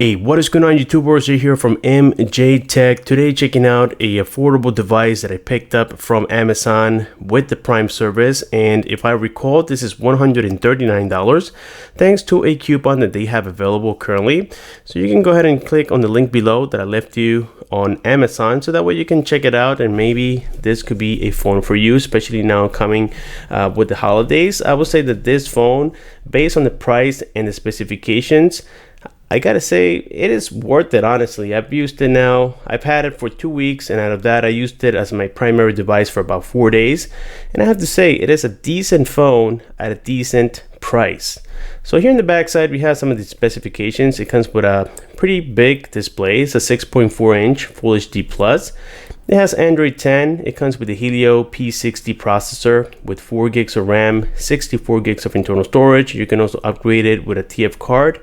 Hey, what is going on, YouTubers? You're here from MJTech. Today checking out a affordable device that I picked up from Amazon with the Prime service, and if I recall, this is $139 thanks to a coupon that they have available currently. So you can go ahead and click on the link below that I left you on Amazon, so that way you can check it out, and maybe this could be a phone for you, especially now coming with the holidays. I would say that this phone, based on the price and the specifications, I gotta say it is worth it. Honestly, I've used it now. I've had it for 2 weeks, and out of that I used it as my primary device for about 4 days, and I have to say it is a decent phone at a decent price. So here in the back side we have some of the specifications. It comes with a pretty big display. It's a 6.4 inch Full HD plus. It has Android 10. It comes with the Helio P60 processor with 4 gigs of RAM, 64 gigs of internal storage. You can also upgrade it with a TF card.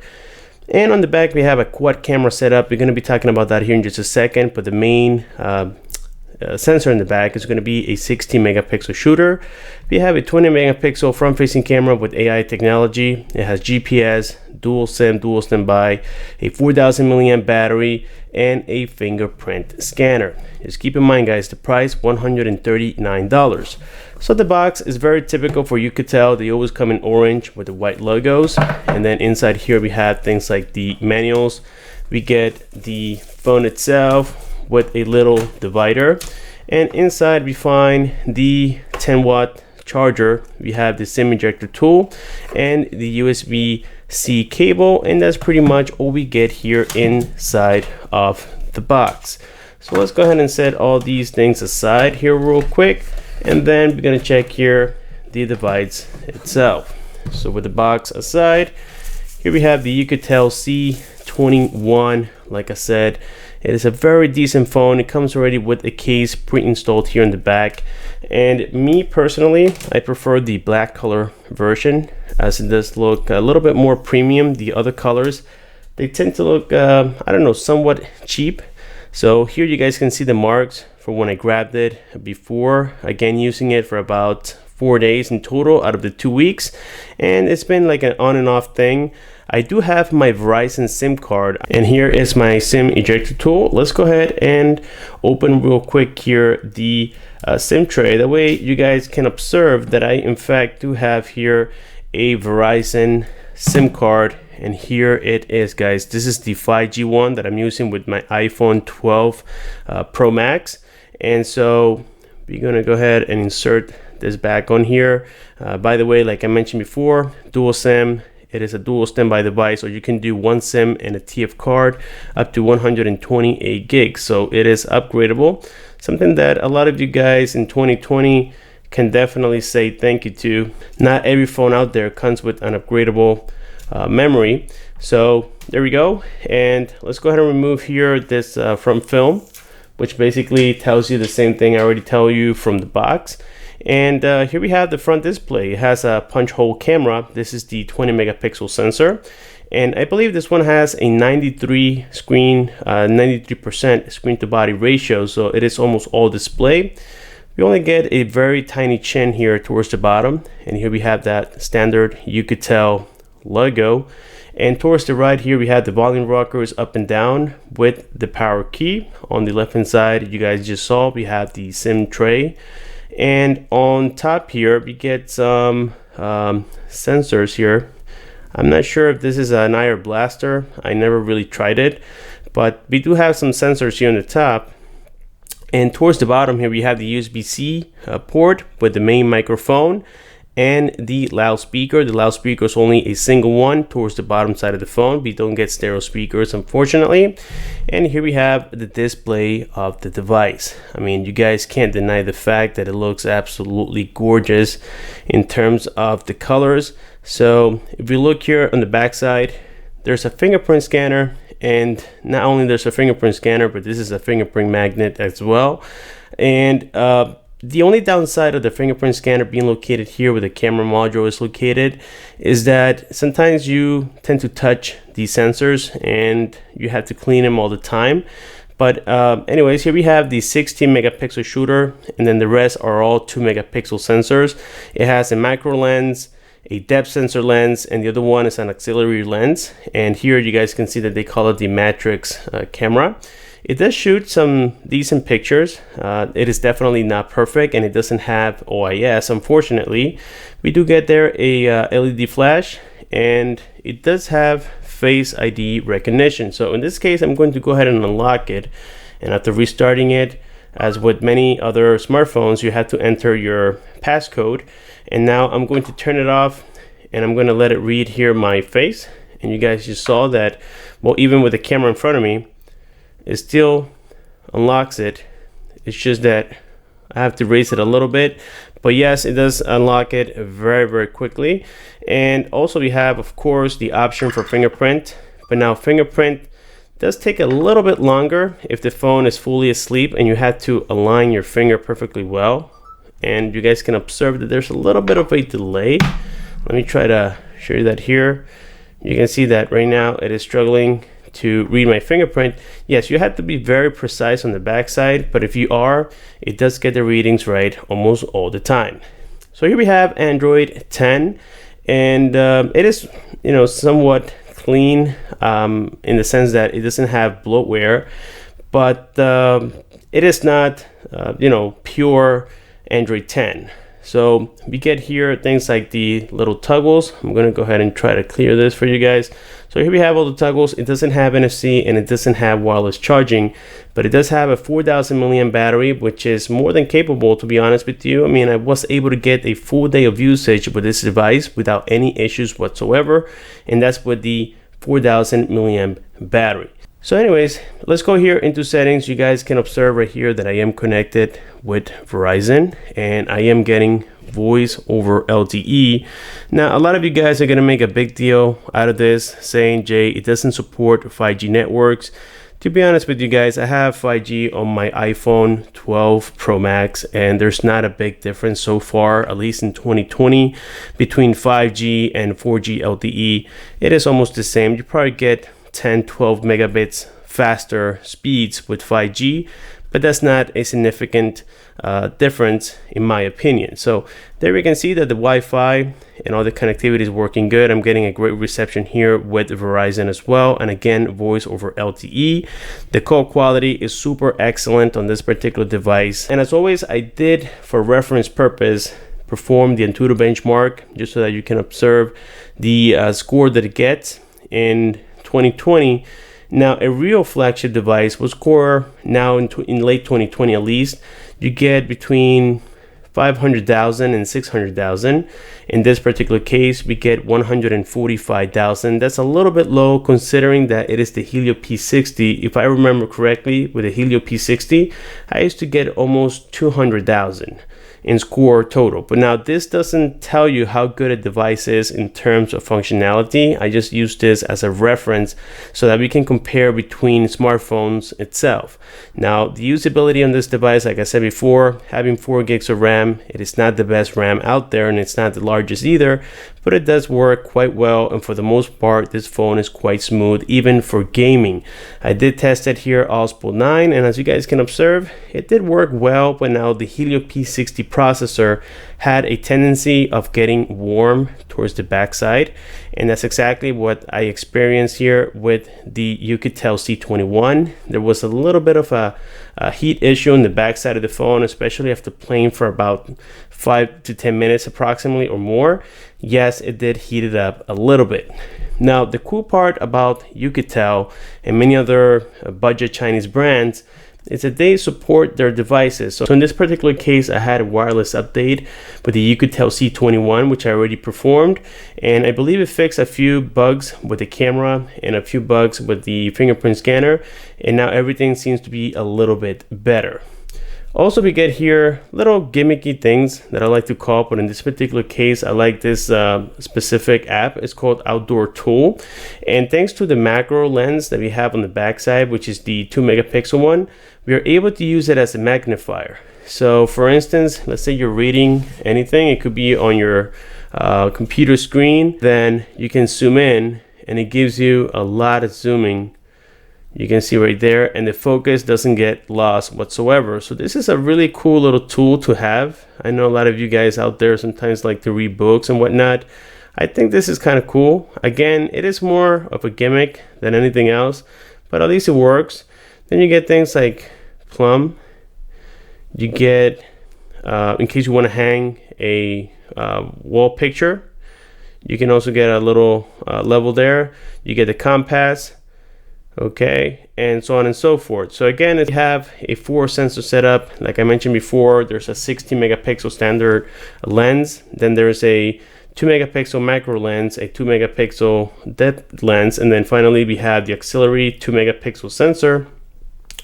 And on the back we have a quad camera setup. We're going to be talking about that here in just a second, but the main sensor in the back is going to be a 16 megapixel shooter. We have a 20 megapixel front facing camera with AI technology. It has GPS, dual SIM, dual standby, a 4000 milliamp battery, and a fingerprint scanner. Just keep in mind, guys, the price $139. So the box is very typical for Oukitel. They always come in orange with the white logos, and then inside here we have things like the manuals. We get the phone itself with a little divider, and inside we find the 10-watt charger. We have the SIM ejector tool and the USB-C cable, and that's pretty much all we get here inside of the box. So let's go ahead and set all these things aside here real quick, and then we're going to check here the device itself. So with the box aside, here we have the Oukitel C21. Like I said, it is a very decent phone. It comes already with a case pre-installed here in the back, and me personally, I prefer the black color version, as it does look a little bit more premium. The other colors, they tend to look I don't know, somewhat cheap. So here you guys can see the marks for when I grabbed it before, again using it for about 4 days in total out of the 2 weeks, and it's been like an on and off thing. I do have my Verizon SIM card, and here is my SIM ejector tool. Let's go ahead and open real quick here the SIM tray. That way you guys can observe that I in fact do have here a Verizon SIM card, and here it is, guys. This is the 5G one that I'm using with my iPhone 12 Pro Max, and so we're gonna go ahead and insert this back on here. By the way, like I mentioned before, dual SIM. It is a dual standby device, or you can do one SIM and a TF card up to 128 gigs. So it is upgradable, something that a lot of you guys in 2020 can definitely say thank you to. Not every phone out there comes with an upgradable memory. So there we go. And let's go ahead and remove here this front film, which basically tells you the same thing I already tell you from the box. And here we have the front display. It has a punch hole camera. This is the 20 megapixel sensor, and I believe this one has a 93% screen to body ratio, so it is almost all display. We only get a very tiny chin here towards the bottom, and here we have that standard Oukitel logo. And towards the right here we have the volume rockers up and down with the power key. On the left hand side, you guys just saw, we have the SIM tray. And on top here we get some sensors here. I'm not sure if this is an IR blaster. I never really tried it, but we do have some sensors here on the top. And towards the bottom here we have the USB-C port with the main microphone and the loudspeaker. The loudspeaker is only a single one towards the bottom side of the phone. We don't get stereo speakers, unfortunately. And here we have the display of the device. I mean, you guys can't deny the fact that it looks absolutely gorgeous in terms of the colors. So if we look here on the back side, there's a fingerprint scanner, and not only there's a fingerprint scanner, but this is a fingerprint magnet as well. And the only downside of the fingerprint scanner being located here where the camera module is located is that sometimes you tend to touch these sensors and you have to clean them all the time. But anyways, here we have the 16 megapixel shooter, and then the rest are all 2 megapixel sensors. It has a macro lens, a depth sensor lens, and the other one is an auxiliary lens. And here you guys can see that they call it the Matrix camera. It does shoot some decent pictures. It is definitely not perfect, and it doesn't have OIS, unfortunately. We do get there a LED flash, and it does have Face ID recognition. So in this case, I'm going to go ahead and unlock it, and after restarting it, as with many other smartphones, you have to enter your passcode. And now I'm going to turn it off, and I'm going to let it read here my face. And you guys just saw that, well, even with the camera in front of me, it still unlocks it. It's just that I have to raise it a little bit. But yes, it does unlock it very, very quickly. And also we have, of course, the option for fingerprint. But now fingerprint does take a little bit longer if the phone is fully asleep and you have to align your finger perfectly well. And you guys can observe that there's a little bit of a delay. Let me try to show you that here. You can see that right now it is struggling to read my fingerprint. Yes, you have to be very precise on the back side, but if you are, it does get the readings right almost all the time. So here we have Android 10, and it is, somewhat clean in the sense that it doesn't have bloatware, but it is not pure Android 10. So we get here things like the little toggles. I'm going to go ahead and try to clear this for you guys. So here we have all the toggles. It doesn't have NFC and it doesn't have wireless charging, but it does have a 4,000 milliamp battery, which is more than capable, to be honest with you. I mean, I was able to get a full day of usage with this device without any issues whatsoever, and that's with the 4,000 milliamp battery. So anyways, let's go here into settings. You guys can observe right here that I am connected with Verizon and I am getting voice over LTE. Now, a lot of you guys are going to make a big deal out of this, saying, Jay, it doesn't support 5G networks. To be honest with you guys, I have 5G on my iPhone 12 Pro Max, and there's not a big difference so far, at least in 2020, between 5G and 4G LTE. It is almost the same. You probably get 10-12 megabits faster speeds with 5G, but that's not a significant difference in my opinion. So there we can see that the Wi-Fi and all the connectivity is working good. I'm getting a great reception here with Verizon as well, and again, voice over LTE. The call quality is super excellent on this particular device, and as always, I did, for reference purpose, perform the Antutu benchmark just so that you can observe the score that it gets in 2020. Now, a real flagship device will score now in late 2020 at least. You get between 500,000 and 600,000. In this particular case, we get 145,000. That's a little bit low considering that it is the Helio P60. If I remember correctly, with the Helio P60, I used to get almost 200,000 in score total. But now this doesn't tell you how good a device is in terms of functionality. I just use this as a reference so that we can compare between smartphones itself. Now, the usability on this device, like I said before, having 4 gigs of RAM, it is not the best RAM out there and it's not the largest either, but it does work quite well, and for the most part this phone is quite smooth even for gaming. I did test it here OSPO 9, and as you guys can observe, it did work well, but now the Helio P60 processor had a tendency of getting warm towards the backside, and that's exactly what I experienced here with the Oukitel C21. There was a little bit of a heat issue in the backside of the phone, especially after playing for about 5 to 10 minutes approximately or more. Yes, it did heat it up a little bit. Now, the cool part about Oukitel and many other budget Chinese brands is that they support their devices. So in this particular case, I had a wireless update with the Oukitel C21, which I already performed, and I believe it fixed a few bugs with the camera and a few bugs with the fingerprint scanner, and now everything seems to be a little bit better. Also, we get here little gimmicky things that I like to call, but in this particular case, I like this specific app. It's called Outdoor Tool, and thanks to the macro lens that we have on the backside, which is the 2 megapixel one, we are able to use it as a magnifier. So for instance, let's say you're reading anything, it could be on your computer screen, then you can zoom in and it gives you a lot of zooming You can see right there, and the focus doesn't get lost whatsoever. So this is a really cool little tool to have. I know a lot of you guys out there sometimes like to read books and whatnot. I think this is kind of cool. Again, it is more of a gimmick than anything else, but at least it works. Then you get things like plumb. You get, in case you want to hang a wall picture, you can also get a little level there. You get the compass, okay, and so on and so forth. So again, if you have a 4 sensor setup, like I mentioned before, there's a 16 megapixel standard lens, then there's a 2 megapixel macro lens, a 2 megapixel depth lens, and then finally we have the auxiliary 2 megapixel sensor.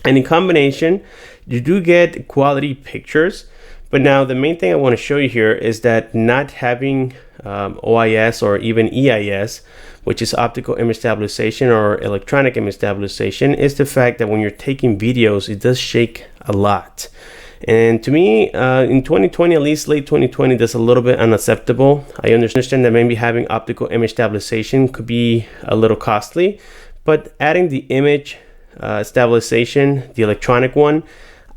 And in combination, you do get quality pictures. But now the main thing I want to show you here is that not having OIS or even EIS, which is optical image stabilization or electronic image stabilization, is the fact that when you're taking videos, it does shake a lot. And to me, in 2020, at least late 2020, that's a little bit unacceptable. I understand that maybe having optical image stabilization could be a little costly, but adding the image stabilization, the electronic one,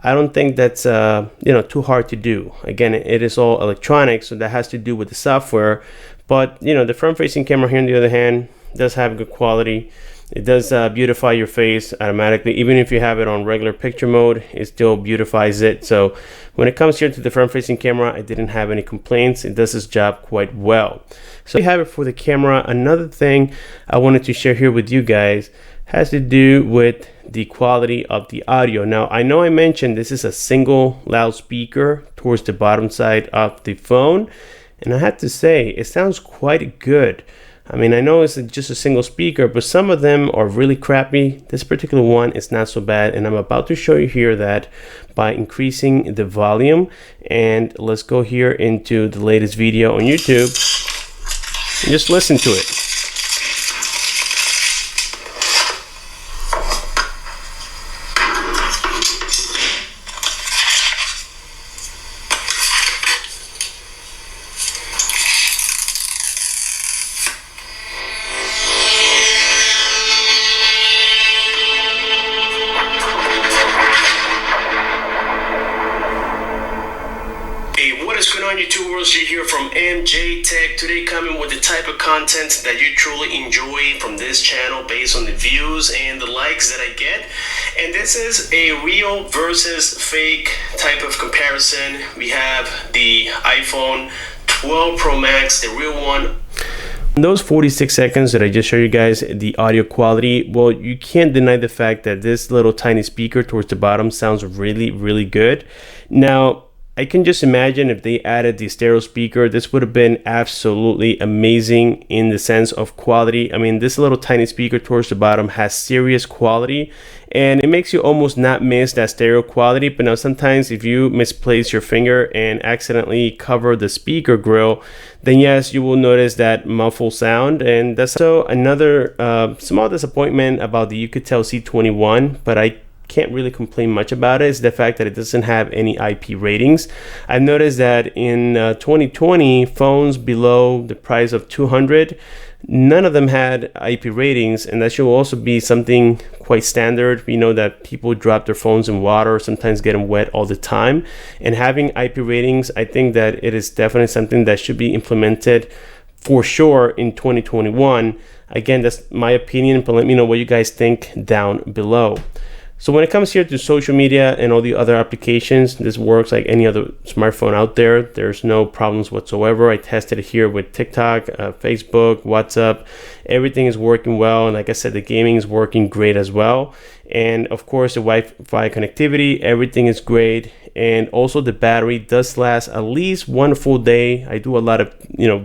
I don't think that's too hard to do. Again, it is all electronic, so that has to do with the software. But the front-facing camera here, on the other hand, does have good quality. It does beautify your face automatically. Even if you have it on regular picture mode, it still beautifies it. So when it comes here to the front-facing camera, I didn't have any complaints. It does its job quite well. So you have it for the camera. Another thing I wanted to share here with you guys has to do with the quality of the audio. Now, I know I mentioned this is a single loudspeaker towards the bottom side of the phone, and I have to say it sounds quite good. I mean, I know it's just a single speaker, but some of them are really crappy. This particular one is not so bad, and I'm about to show you here that by increasing the volume. And let's go here into the latest video on YouTube and just listen to it. YouTube world, G here from MJTech. Today coming with the type of content that you truly enjoy from this channel based on the views and the likes that I get. And this is a real versus fake type of comparison. We have the iPhone 12 Pro Max, the real one. In those 46 seconds that I just showed you guys, the audio quality, well, you can't deny the fact that this little tiny speaker towards the bottom sounds really, really good. Now, I can just imagine if they added the stereo speaker, this would have been absolutely amazing in the sense of quality. I mean, this little tiny speaker towards the bottom has serious quality, and it makes you almost not miss that stereo quality. But now sometimes if you misplace your finger and accidentally cover the speaker grill, then yes, you will notice that muffled sound. And that's also another small disappointment about the Oukitel C21, but I can't really complain much about it, is the fact that it doesn't have any IP ratings. I've noticed that in 2020, phones below the price of $200, none of them had IP ratings, and that should also be something quite standard. We know that people drop their phones in water, sometimes get them wet all the time, and having IP ratings, I think that it is definitely something that should be implemented for sure in 2021. Again, that's my opinion, but let me know what you guys think down below. So when it comes here to social media and all the other applications, this works like any other smartphone out there. There's no problems whatsoever. I tested it here with TikTok, Facebook, WhatsApp. Everything is working well. And like I said, the gaming is working great as well. And of course, the Wi-Fi connectivity, everything is great. And also the battery does last at least one full day. I do a lot of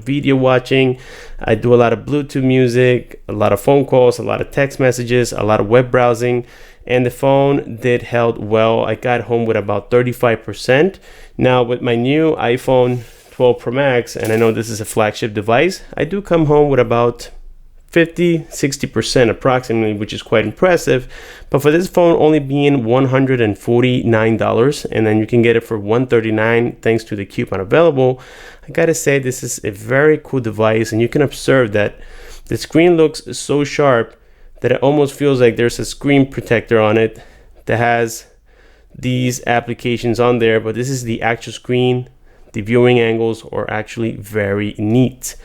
video watching. I do a lot of Bluetooth music, a lot of phone calls, a lot of text messages, a lot of web browsing. And the phone did held well. I got home with about 35%. Now with my new iPhone 12 Pro Max, and I know this is a flagship device, I do come home with about 50-60% approximately, which is quite impressive. But for this phone only being $149, and then you can get it for $139 thanks to the coupon available, I gotta say this is a very cool device, and you can observe that the screen looks so sharp that it almost feels like there's a screen protector on it that has these applications on there, but this is the actual screen. The viewing angles are actually very neat.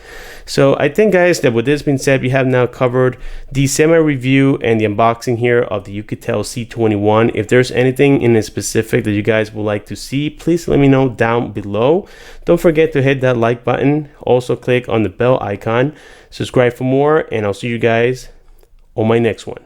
So I think, guys, that with this being said, we have now covered the semi-review and the unboxing here of the Oukitel C21. If there's anything in specific that you guys would like to see, please let me know down below. Don't forget to hit that like button. Also click on the bell icon. Subscribe for more, and I'll see you guys on my next one.